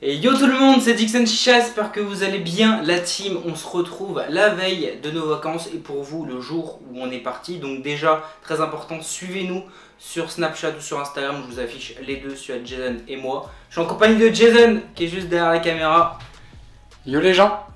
Et yo tout le monde, c'est Dixon Chicha, j'espère que vous allez bien la team. On se retrouve la veille de nos vacances et pour vous le jour où on est parti. Donc déjà, très important, suivez-nous sur Snapchat ou sur Instagram, je vous affiche les deux sur Jason et moi. Je suis en compagnie de Jason qui est juste derrière la caméra. Yo les gens.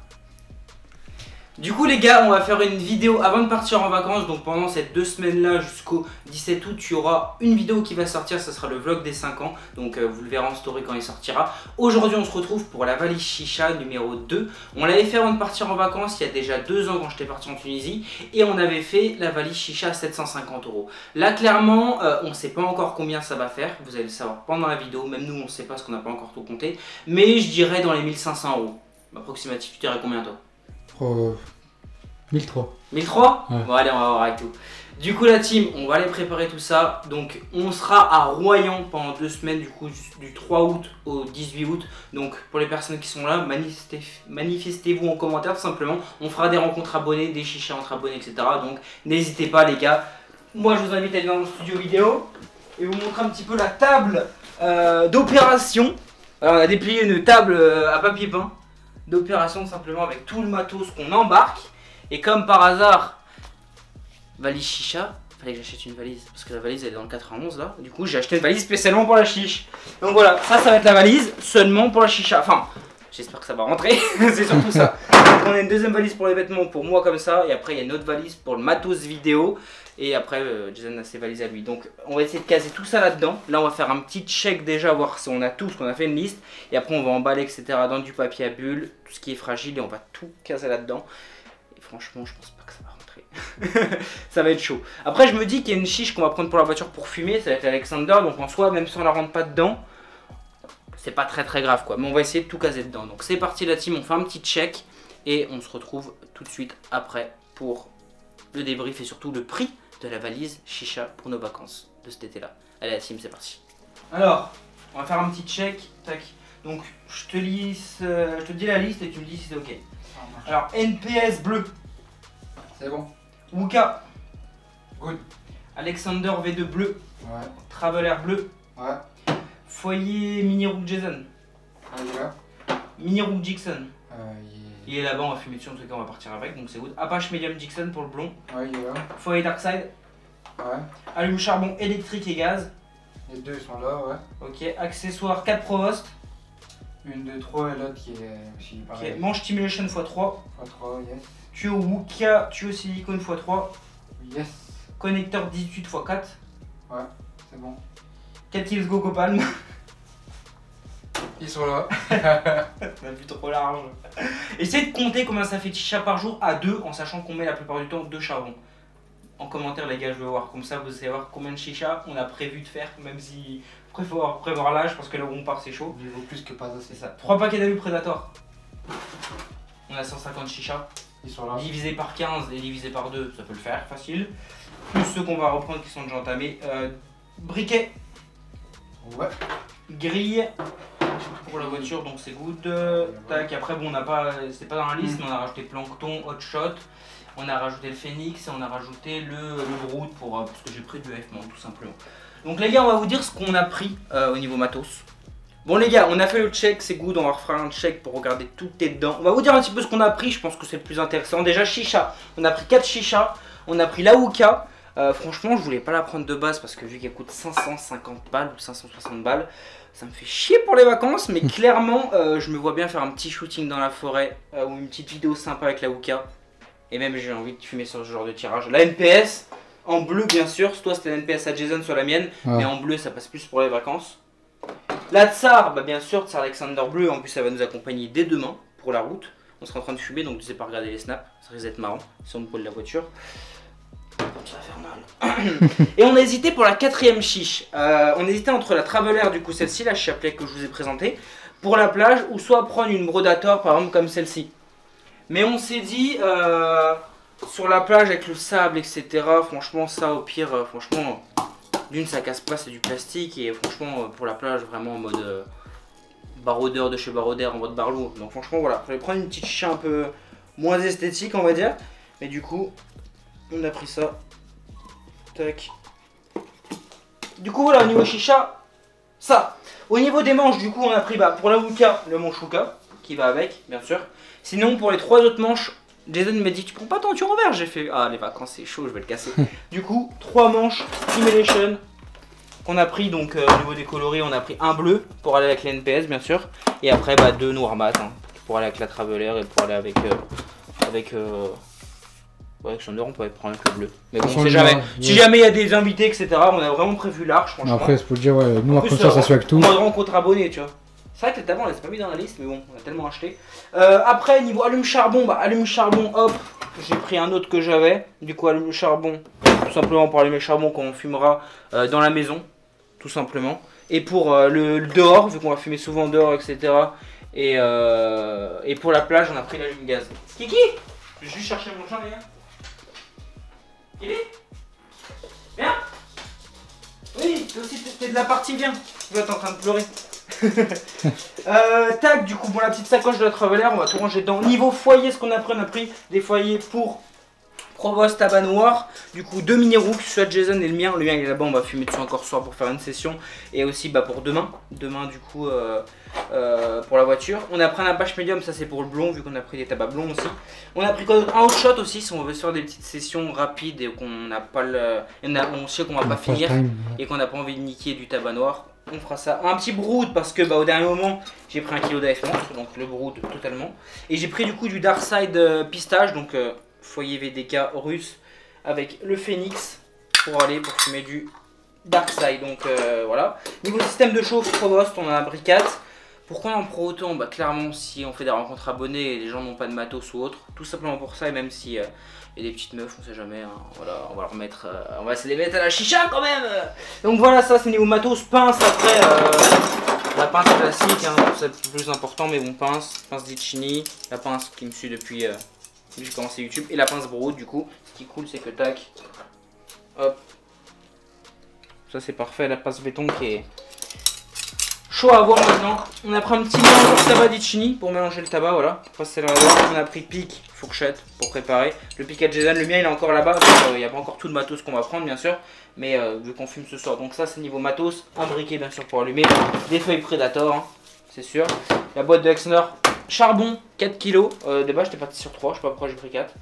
Du coup les gars, on va faire une vidéo avant de partir en vacances. Donc pendant ces 2 semaines là jusqu'au 17 août, il y aura une vidéo qui va sortir. Ça sera le vlog des 5 ans. Donc vous le verrez en story quand il sortira. Aujourd'hui on se retrouve pour la valise chicha numéro 2. On l'avait fait avant de partir en vacances il y a déjà 2 ans quand j'étais parti en Tunisie. Et on avait fait la valise chicha à 750 €. Là clairement on ne sait pas encore combien ça va faire. Vous allez le savoir pendant la vidéo. Même nous on ne sait pas parce qu'on n'a pas encore tout compté. Mais je dirais dans les 1500 €. Approximatif, tu dirais combien toi? 1003. 1003 ouais. Bon allez, on va voir avec tout. Du coup la team, on va aller préparer tout ça. Donc on sera à Royan pendant 2 semaines, du coup du 3 août au 18 août. Donc pour les personnes qui sont là, manifestez-vous en commentaire tout simplement. On fera des rencontres abonnés, des chichas entre abonnés, etc. Donc n'hésitez pas les gars. Moi je vous invite à aller dans le studio vidéo et vous montrer un petit peu la table d'opération. Alors on a déplié une table à papier peint d'opération tout simplement avec tout le matos qu'on embarque. Et comme par hasard, valise chicha, fallait que j'achète une valise parce que la valise elle est dans le 91 là. Du coup j'ai acheté une valise spécialement pour la chiche. Donc voilà, ça va être la valise seulement pour la chicha. Enfin, j'espère que ça va rentrer, c'est surtout ça. Donc on a une deuxième valise pour les vêtements pour moi comme ça. Et après il y a une autre valise pour le matos vidéo. Et après Jason a ses valises à lui. Donc on va essayer de caser tout ça là-dedans. Là on va faire un petit check déjà, voir si on a tout, parce qu'on a fait une liste. Et après on va emballer etc. dans du papier à bulles, tout ce qui est fragile. Et on va tout caser là-dedans. Et franchement je pense pas que ça va rentrer. Ça va être chaud. Après je me dis qu'il y a une chiche qu'on va prendre pour la voiture pour fumer. Ça va être Alexander. Donc en soi même si on la rentre pas dedans, c'est pas très grave quoi. Mais on va essayer de tout caser dedans. Donc c'est parti la team, on fait un petit check. Et on se retrouve tout de suite après pour le débrief et surtout le prix de la valise chicha pour nos vacances de cet été là. Allez la team, c'est parti. Alors on va faire un petit check. Tac. Donc je te dis la liste et tu me dis si c'est ok. Alors NPS bleu, C'est bon. Wuka, Good. Alexander V2 bleu, Ouais. Traveler bleu, Ouais. Foyer Mini Rook Jason, Il est là. Mini Rook Dixon. Il Il est là-bas, on va fumer dessus, en tout cas on va partir avec, donc c'est good. Apache Medium Dixon pour le blond. Ouais, il est là. Foyer Darkside. Ouais. Allume charbon électrique et gaz. Les deux sont là, ouais. Ok. Accessoires 4 Provost. 1, 2, 3 et l'autre qui est aussi pareil. Ok. Manche Stimulation x3. X3, yes. Tuyau Wuka, tuyau silicone x3. Yes. Connecteur 18 x 4. Ouais, c'est bon. 4 kg Gogo Palm. Ils sont là. On a vu trop large. Essayez de compter combien ça fait de chicha par jour à 2 en sachant qu'on met la plupart du temps 2 charbons. En commentaire les gars, je veux voir, comme ça vous savez voir combien de chicha on a prévu de faire, même si il faut prévoir l'âge parce que là où on part c'est chaud. Il vaut plus que pas assez. C'est ça. 3 paquets d'alu Predator. On a 150 chicha. Ils sont là. Divisé par 15 et divisé par 2, ça peut le faire, facile. Plus ceux qu'on va reprendre qui sont déjà entamés. Briquet. Ouais. Grille pour la voiture, donc c'est good. Tac, après bon on n'a pas, c'est pas dans la liste, mais on a rajouté Plancton, Hot Shot, on a rajouté le Phoenix et on a rajouté le Groot pour, parce que j'ai pris du F-Mount tout simplement. Donc les gars, on va vous dire ce qu'on a pris au niveau matos. Bon les gars, on a fait le check, c'est good, on va refaire un check pour regarder tout est dedans. On va vous dire un petit peu ce qu'on a pris, je pense que c'est le plus intéressant. Déjà chicha, on a pris 4 chichas, on a pris la Wuka. Franchement je voulais pas la prendre de base parce que vu qu'elle coûte 550 balles ou 560 balles, ça me fait chier pour les vacances. Mais clairement je me vois bien faire un petit shooting dans la forêt ou une petite vidéo sympa avec la Wuka. Et même j'ai envie de fumer sur ce genre de tirage. La NPS en bleu bien sûr, soit c'était la NPS à Jason soit la mienne, ouais. Mais en bleu ça passe plus pour les vacances. La Tsar, bah bien sûr, Tsar Alexander bleu, en plus ça va nous accompagner dès demain pour la route. On sera en train de fumer donc n'hésitez pas à regarder les snaps, ça risque d'être marrant si on me pose la voiture. Ça va faire mal. Et on a hésité pour la 4ème chiche. On hésitait entre la Traveler, du coup celle-ci, la chapelet que je vous ai présentée, pour la plage, ou soit prendre une Brodator par exemple comme celle-ci. Mais on s'est dit, sur la plage avec le sable, etc. Franchement, ça au pire, franchement, d'une ça casse pas, c'est du plastique. Et franchement, pour la plage, vraiment en mode barodeur de chez Barodeur, en mode barlou. Donc franchement, voilà, je vais prendre une petite chicha un peu moins esthétique, on va dire. Mais du coup, on a pris ça. Tac. Du coup voilà, au niveau chicha, ça. Au niveau des manches, du coup, on a pris pour la Wooka, le manche Wooka, qui va avec, bien sûr. Sinon, pour les 3 autres manches, Jason m'a dit, tu prends pas ton tuyau en verre? J'ai fait, ah, les vacances, c'est chaud, je vais le casser. Du coup, 3 manches Stimulation qu'on a pris, donc au niveau des coloris, on a pris un bleu pour aller avec les NPS, bien sûr. Et après, 2 noirs mat, hein, pour aller avec la Traveler et pour aller avec Alexander, on peut prendre avec le bleu. Mais bon, on sait jamais. Si jamais il y a des invités, etc., on a vraiment prévu large, franchement. Après, c'est pour dire, ouais, noir comme ça se fait avec tout. On va rencontre abonnés, tu vois. C'est vrai que les tabacs, on les a pas mis dans la liste, mais bon, on a tellement acheté. Après, niveau allume-charbon, allume-charbon, hop, j'ai pris un autre que j'avais. Du coup, allume-charbon, tout simplement pour allumer le charbon quand on fumera dans la maison, tout simplement. Et pour le dehors, vu qu'on va fumer souvent dehors, etc. Et pour la plage, on a pris l'allume-gaz. Kiki, je vais juste chercher mon chat, les gars. Kiki, viens. Oui, toi aussi t'es de la partie, viens. Tu vas être en train de pleurer. Tac, du coup, pour la petite sacoche de la Traveler, on va tout ranger dedans. Niveau foyer, ce qu'on a pris des foyers pour Provost tabac noir. Du coup, 2 mini roues, soit Jason et le mien. Le mien il est là-bas, on va fumer dessus encore ce soir pour faire une session. Et aussi pour demain. Demain, du coup, pour la voiture. On a pris un Apache Medium, ça c'est pour le blond, vu qu'on a pris des tabacs blonds aussi. On a pris quoi d'autre? Un hot shot aussi, si on veut faire des petites sessions rapides et qu'on n'a pas on sait qu'on va pas finir et qu'on n'a pas envie de niquer du tabac noir. On fera ça. Un petit brood parce que au dernier moment j'ai pris 1 kg d'AF montre, donc le brood totalement. Et j'ai pris du coup du Darkside pistache, donc foyer VDK russe avec le Phoenix pour fumer du Darkside. Donc voilà. Niveau système de chauffe Provost, on a un Brick 4. Pourquoi on en prend autant? Clairement, si on fait des rencontres abonnés et les gens n'ont pas de matos ou autre, tout simplement pour ça. Et même si il y a des petites meufs, on sait jamais, hein, voilà, on va leur mettre, on va se les mettre à la chicha quand même. Donc voilà, ça c'est niveau matos. Pince après, la pince classique, hein, c'est le plus important, mais bon, pince Ditchini, la pince qui me suit depuis que j'ai commencé YouTube, et la pince Brood. Du coup, ce qui est cool, c'est que tac, hop, ça c'est parfait, la pince béton qui est chaud à voir maintenant. On a pris un petit mélange de tabac Ditchini pour mélanger le tabac, voilà. On a pris pic, fourchette pour préparer. Le pic à Jason, le mien il est encore là-bas, il n'y a pas encore tout de matos qu'on va prendre bien sûr. Mais vu qu'on fume ce soir, donc ça c'est niveau matos. Un briquet bien sûr pour allumer, des feuilles Predator, hein, c'est sûr. La boîte de Exner, charbon, 4 kg. Des bas j'étais parti sur 3, je sais pas pourquoi j'ai pris 4.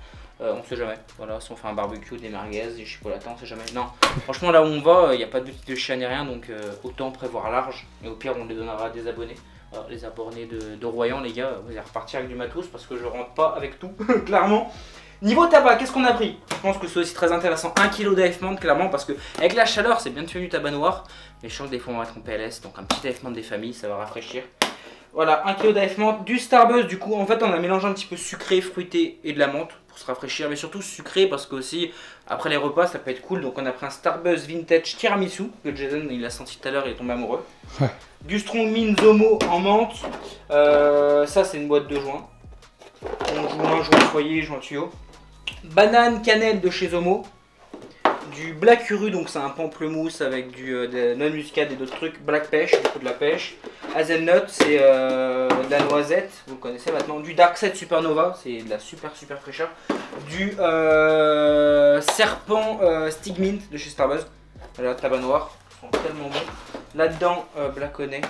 On sait jamais, voilà, si on fait un barbecue, des merguez, des chipolatas, on sait jamais. Non, franchement là où on va, il n'y a pas de boutique de chien ni rien, donc autant prévoir large. Et au pire, on les donnera à des abonnés. Alors, les abonnés de Royan, les gars, vous allez repartir avec du matos parce que je rentre pas avec tout, clairement. Niveau tabac, qu'est-ce qu'on a pris? Je pense que c'est aussi très intéressant. 1 kg d'AF Mante, clairement, parce que avec la chaleur, c'est bien de fumer du tabac noir. Mais je sens que des fois on va être en PLS, donc un petit AF Mante des familles, ça va rafraîchir. Voilà, 1 kg d'AF Mante, du Starbuzz, du coup, en fait, on a mélangé un petit peu sucré, fruité et de la menthe pour se rafraîchir, mais surtout sucré parce que aussi, après les repas, ça peut être cool. Donc, on a pris un Starbuzz Vintage Tiramisu, que Jason, il a senti tout à l'heure, il est tombé amoureux. Ouais. Du Strong Mint Zomo en menthe, ça, c'est une boîte de joint. Joint foyer, joint tuyau. Banane cannelle de chez Zomo. Du Black Uru, donc c'est un pamplemousse avec de noix muscade et d'autres trucs. Black Pêche, du coup de la pêche. Hazelnut, c'est de la noisette, vous le connaissez maintenant. Du Darkside Supernova, c'est de la super fraîcheur. Du Serpent Stigmint de chez Starbuzz. Voilà, tabac noir, ils sont tellement bons. Là-dedans, Blaconnet.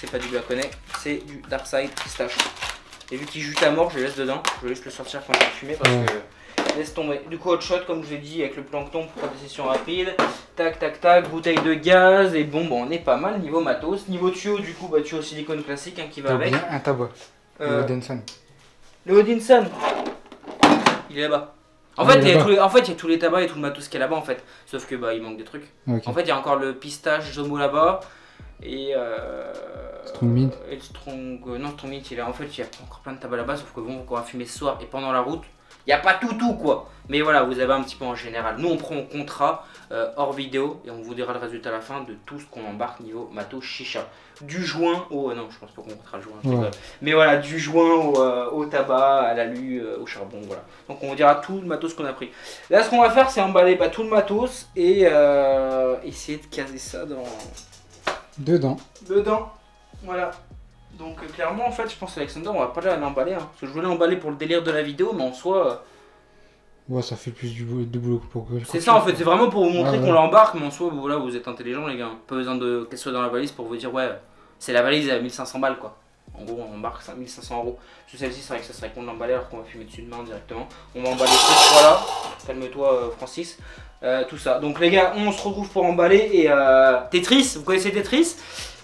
C'est pas du Blaconnet, c'est du Darkside Pistache. Et vu qu'il jute à mort, je le laisse dedans. Je vais juste le sortir quand je vais fumer parce que. Laisse tomber. Du coup, hot shot, comme je vous ai dit, avec le plancton pour faire des sessions rapides. Tac, tac, tac, bouteille de gaz. Et bon, on est pas mal niveau matos. Niveau tuyau, du coup, tuyau silicone classique hein, qui va avec. Bien un tabac. Le Odinson. Le Odinson. Il est là-bas. En fait, il y a tous les tabacs et tout le matos qui est là-bas en fait. Sauf que il manque des trucs. Okay. En fait, il y a encore le pistache Zomo là-bas. Et Strong Mint. Et le Strong. Non, Strong Mint, il y a encore plein de tabacs là-bas. Sauf que bon, on va fumer ce soir et pendant la route. Il n'y a pas tout quoi, mais voilà, vous avez un petit peu en général. Nous on prend en contrat hors vidéo et on vous dira le résultat à la fin de tout ce qu'on embarque niveau matos chicha. Du joint au... non, je pense pas qu'on comptera le joint, mais voilà, du joint au tabac, à l'alu, au charbon, voilà. Donc on vous dira tout le matos qu'on a pris. Là ce qu'on va faire c'est emballer tout le matos et essayer de caser ça dans... Dedans, voilà. Donc clairement en fait je pense Alexander on va pas l'emballer hein, parce que je voulais l'emballer pour le délire de la vidéo mais en soi Ouais, ça fait plus de boulot que pour que. C'est ça en fait, c'est vraiment pour vous montrer Ouais, qu'on l'embarque, mais en soi, voilà, vous êtes intelligents les gars. Pas besoin qu'elle soit dans la valise pour vous dire, ouais, c'est la valise à 1500 balles quoi. En gros, on embarque 5500 euros. Sur celle-ci, c'est vrai que ça serait con de l'emballer alors qu'on va fumer dessus demain directement. On va emballer ces trois-là. Calme-toi, Francis. Tout ça. Donc, les gars, on se retrouve pour emballer. Et Tetris, vous connaissez Tetris?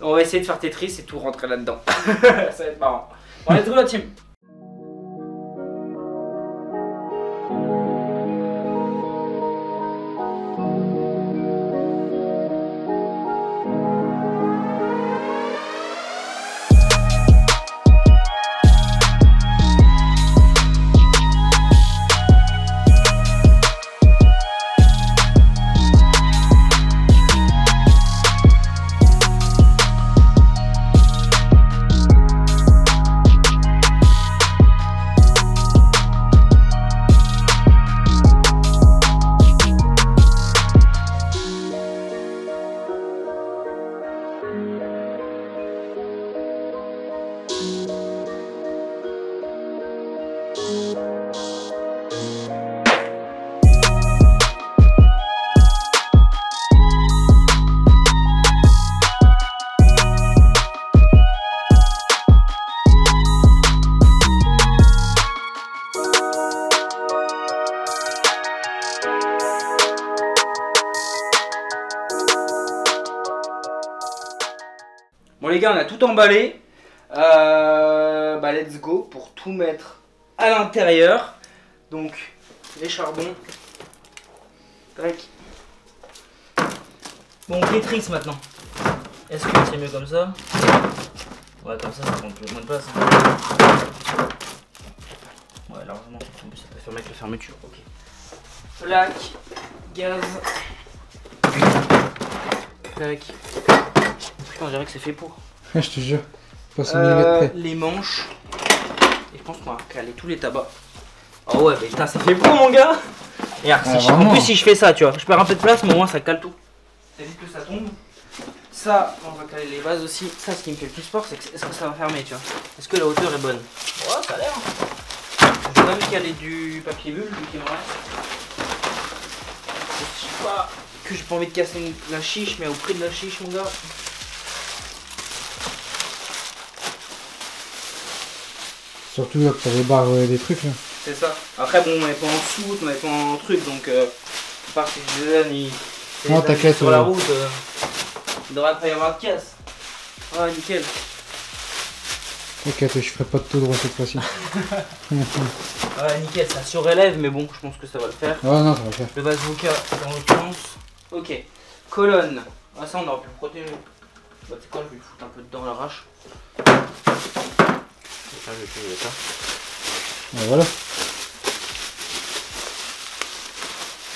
On va essayer de faire Tetris et tout rentrer là-dedans. Ça va être marrant. Bon, let's go, la team. Bon les gars, on a tout emballé. Bah let's go pour tout mettre à l'intérieur. Donc les charbons. Tac. Bon, Tetris maintenant. Est-ce que c'est mieux comme ça? Ouais, comme ça prend plus moins de place. Hein. Ouais, largement. En plus, ça peut fermer avec la fermeture. Ok. Plaque, gaz. Tac. Putain, on dirait que c'est fait pour. Je te jure. Pas 100 mm près. Les manches. Et je pense qu'on va caler tous les tabacs. Oh ouais, mais putain, c'est fait pour mon gars. Regarde, en plus, si je fais ça, tu vois, je perds un peu de place, mais au moins ça cale tout. Ça évite que ça tombe. Ça, on va caler les vases aussi. Ça, ce qui me fait le plus peur, c'est que est-ce que ça va fermer, tu vois? Est-ce que la hauteur est bonne? Ouais, ça a l'air. Je vais quand même caler du papier bulle, vu qu'il me reste. Je sais pas que j'ai pas envie de casser la chiche, mais au prix de la chiche, mon gars. Surtout là que t'as les barres des trucs là. C'est ça. Après, bon, on n'est pas en soute, on n'est pas en truc, donc à part si je les donne, non, t'inquiète. Sur la route, il devrait pas y avoir de casse. Ouais, nickel. T'inquiète, je ferai pas de tout droit cette fois-ci. Ouais, nickel, ça surélève, mais bon, je pense que ça va le faire. Ouais, non, ça va le faire. Le bazooka dans l'autre sens. Ok. Colonne. Ah, ça, on aurait pu le protéger. Bah, tu sais quoi, je vais le foutre un peu dedans à l'arrache. Ça, je vais utiliser ça. Et voilà.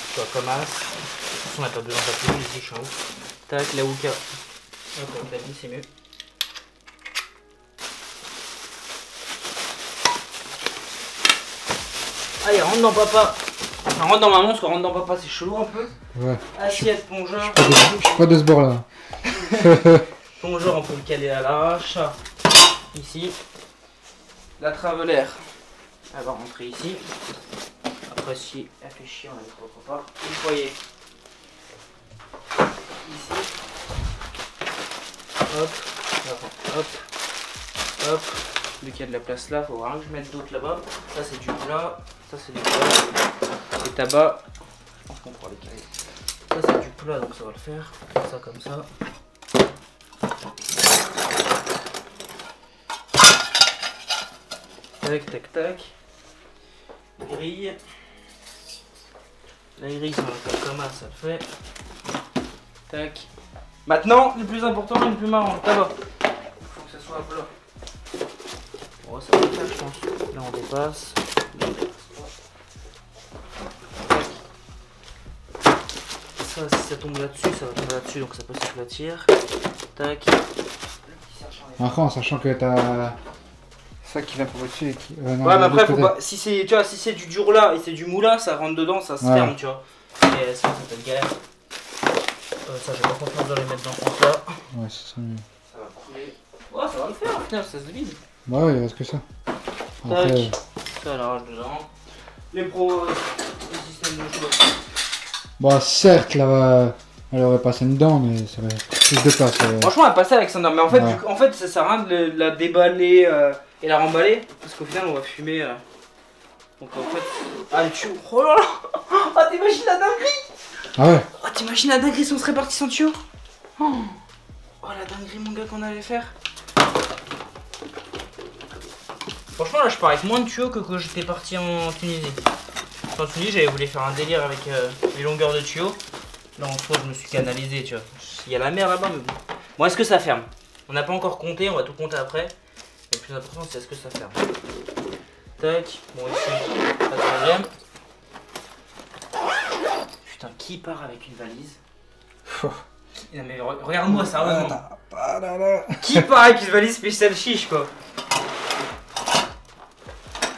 Tu vois, comme as. De toute façon, on n'a pas besoin de papier, ici, je suis en haut. Tac, la Wooka. Hop, on l'a dit, c'est mieux. Allez, rentre dans papa. Enfin, rentre dans maman, parce que rentre dans papa, c'est chelou un peu. Ouais. Assiette, plongeur. Je suis pas de ce bord là. Plongeur, on peut le caler à l'arrache. Ici. La travelère, elle va rentrer ici. Après, si elle fait chier, on la mettra autre part. Le foyer. Ici. Hop. Hop. Hop. Vu qu'il y a de la place là, faut vraiment que je mette d'autres là-bas. Ça, c'est du plat. Ça, c'est du plat. Les tabacs. Je pense qu'on pourra les caler. Ça, c'est du plat, donc ça va le faire. Ça, comme ça. Tac, tac, tac. Grille. La grille, ça va faire comme ça le fait. Tac. Maintenant, le plus important et le plus marrant, le tabac. Il faut que ça soit à plat. Bon, ça va le faire, je pense. Là, on dépasse. Là, on dépasse pas. Tac. Ça, si ça tombe là-dessus, ça va tomber là-dessus, donc ça peut s'aplatir. Tac. Après, en sachant que t'as ça qui va pour au-dessus et qui. Non, ouais, mais après, faut pas. Si c'est, tu vois, si c'est du dur là et c'est du mou là, ça rentre dedans, ça se ferme, tu vois. Et ça peut être galère. Ça, j'ai pas confiance de les mettre dans ce sens là. Ouais, c'est ça mieux. Ça va couler. Ouais, ça va le faire au final, ça se vide. Bah ouais, il reste que ça. Après... Tac. Ça, elle arrache dedans. Les Bon, certes, là, elle aurait passé dedans, mais ça aurait plus de place. Franchement, elle passait Alexander, mais en fait, ouais. en fait ça sert à rien de la déballer et la remballer, parce qu'au final, on va fumer. Donc en fait. Ah, tu. Oh là là. Ah, t'imagines la dinguerie. Ah ouais. Oh, t'imagines la dinguerie si on serait parti sans tuyau. Oh, la dinguerie, mon gars, qu'on allait faire. Franchement, là, je pars avec moins de tuyaux que quand j'étais parti en Tunisie. En Tunisie, j'avais voulu faire un délire avec les longueurs de tuyaux. Là, en soi, je me suis canalisé, tu vois. Il y a la mer là-bas, mais bon. Bon, est-ce que ça ferme? On n'a pas encore compté, on va tout compter après. Le plus important, c'est est-ce que ça ferme. Tac, bon, ici, pas de problème. Putain, qui part avec une valise? Non, mais regarde-moi, sérieusement. Qui part avec une valise spéciale chiche, quoi?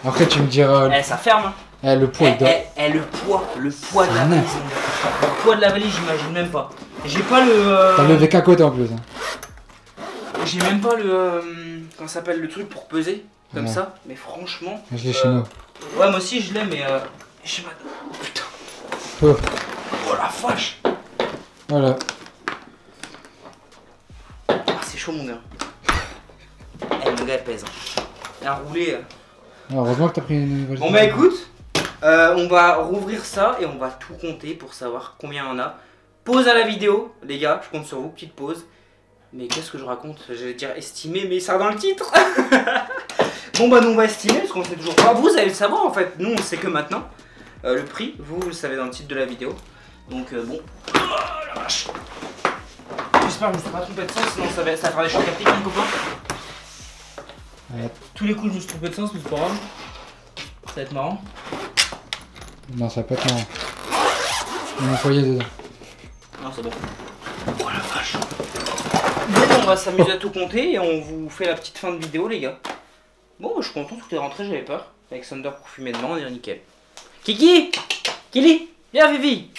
Après, tu me diras. Eh, ça ferme, hein. Le poids, le poids de la valise. Le poids de la valise, j'imagine même pas. J'ai pas le. T'as levé qu'à côté en plus. Hein. J'ai même pas le. Comment ça s'appelle le truc pour peser comme ça. Mais franchement. Je l'ai chez nous. Ouais, moi aussi je l'ai, mais j'ai ma. Oh putain. Oh la vache. Voilà. Ah, c'est chaud, mon gars. Eh, mon gars, elle pèse. Elle a roulé. Heureusement que t'as pris une valise. Bon, bah écoute. On va rouvrir ça et on va tout compter pour savoir combien on a. Pause à la vidéo, les gars, je compte sur vous, petite pause. Mais qu'est-ce que je raconte? J'allais dire estimer, mais ça dans le titre. Bon bah nous on va estimer parce qu'on sait toujours pas. Vous allez le savoir en fait, nous on sait que maintenant. Le prix, vous le savez dans le titre de la vidéo. Donc bon. Oh la vache. J'espère que je me suis pas trompé de sens, sinon ça va faire des chocs haptiques, mon copain. Tous les coups je me suis trompé de sens, mais c'est pas grave. Ça va être marrant. Non, ça va pas être marrant. Il y a un foyer dedans. Non, c'est bon. Oh la vache. Bon, on va s'amuser à tout compter et on vous fait la petite fin de vidéo, les gars. Bon, je suis content, tout est rentré, j'avais peur. Alexander pour fumer dedans, on est nickel. Kiki, Kili, viens, Vivi.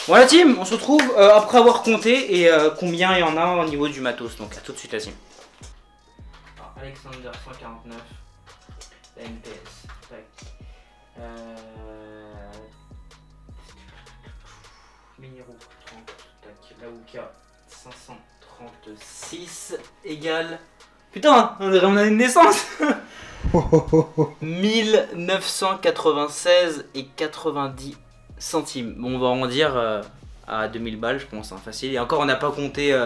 Bon, la team, on se retrouve après avoir compté et combien il y en a au niveau du matos. Donc, à tout de suite, la team. Alors, Alexander 149, la NPS. Tac. Miniro 30, tac, la Wuka 536 égale. Putain, on dirait mon année de naissance. 1996 et 90 centimes. Bon, on va en dire à 2000 balles, je pense, hein, facile. Et encore, on n'a pas compté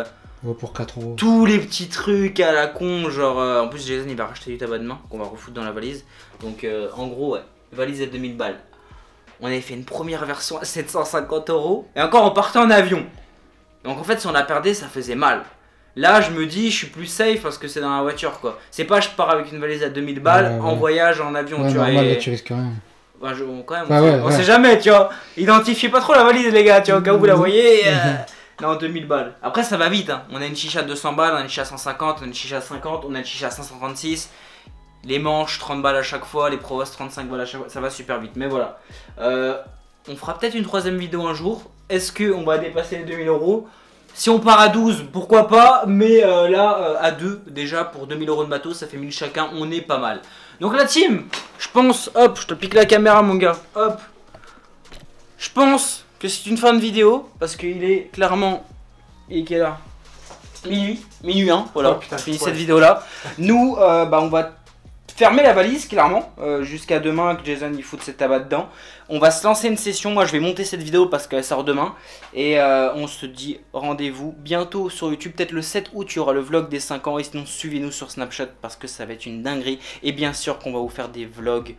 pour 4 € tous les petits trucs à la con. Genre, en plus, Jason il va racheter du tabac demain qu'on va refoutre dans la valise. Donc, en gros, ouais, valise à 2000 balles. On avait fait une première version à 750 €. Et encore, on partait en avion. Donc, en fait, si on la perdait, ça faisait mal. Là, je me dis, je suis plus safe parce que c'est dans la voiture, quoi. C'est pas, je pars avec une valise à 2000 balles en voyage, en avion, ouais, tu normal, vois. Là, tu risques rien. Bah, quand même, bah, on sait jamais, tu vois. Identifiez pas trop la valise, les gars, tu vois, au cas où vous la voyez. Non, 2000 balles. Après, ça va vite, hein. On a une chicha à 200 balles, on a une chicha à 150, on a une chicha à 50, on a une chicha à 536. Les manches, 30 balles à chaque fois, les provos, 35 balles à chaque fois. Ça va super vite, mais voilà. On fera peut-être une troisième vidéo un jour. Est-ce qu'on va dépasser les 2000 €? Si on part à 12, pourquoi pas, mais là, à 2, déjà, pour 2000 € de matos, ça fait 1000 chacun, on est pas mal. Donc la team, je pense, hop, je te pique la caméra, mon gars, hop. Je pense que c'est une fin de vidéo, parce qu'il est clairement, il est quelle heure? Minuit 1, voilà, oh, putain, fini cette vidéo-là. Nous, bah, on va fermer la valise, clairement, jusqu'à demain que Jason il fout ses tabacs dedans. On va se lancer une session, moi je vais monter cette vidéo parce qu'elle sort demain. Et on se dit rendez-vous bientôt sur YouTube, peut-être le 7 août, il y aura le vlog des 5 ans. Et sinon suivez-nous sur Snapchat parce que ça va être une dinguerie. Et bien sûr qu'on va vous faire des vlogs,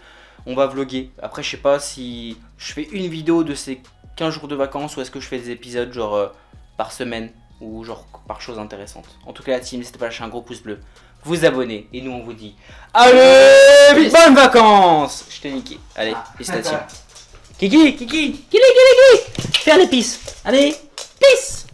on va vlogger. Après je sais pas si je fais une vidéo de ces 15 jours de vacances ou est-ce que je fais des épisodes genre par semaine ou genre par chose intéressante. En tout cas la team, n'hésitez pas à lâcher un gros pouce bleu, vous abonner et nous on vous dit allez, bonnes vacances. Je t'ai niqué, allez, peace la team. Kiki, faire les pisses, allez, peace.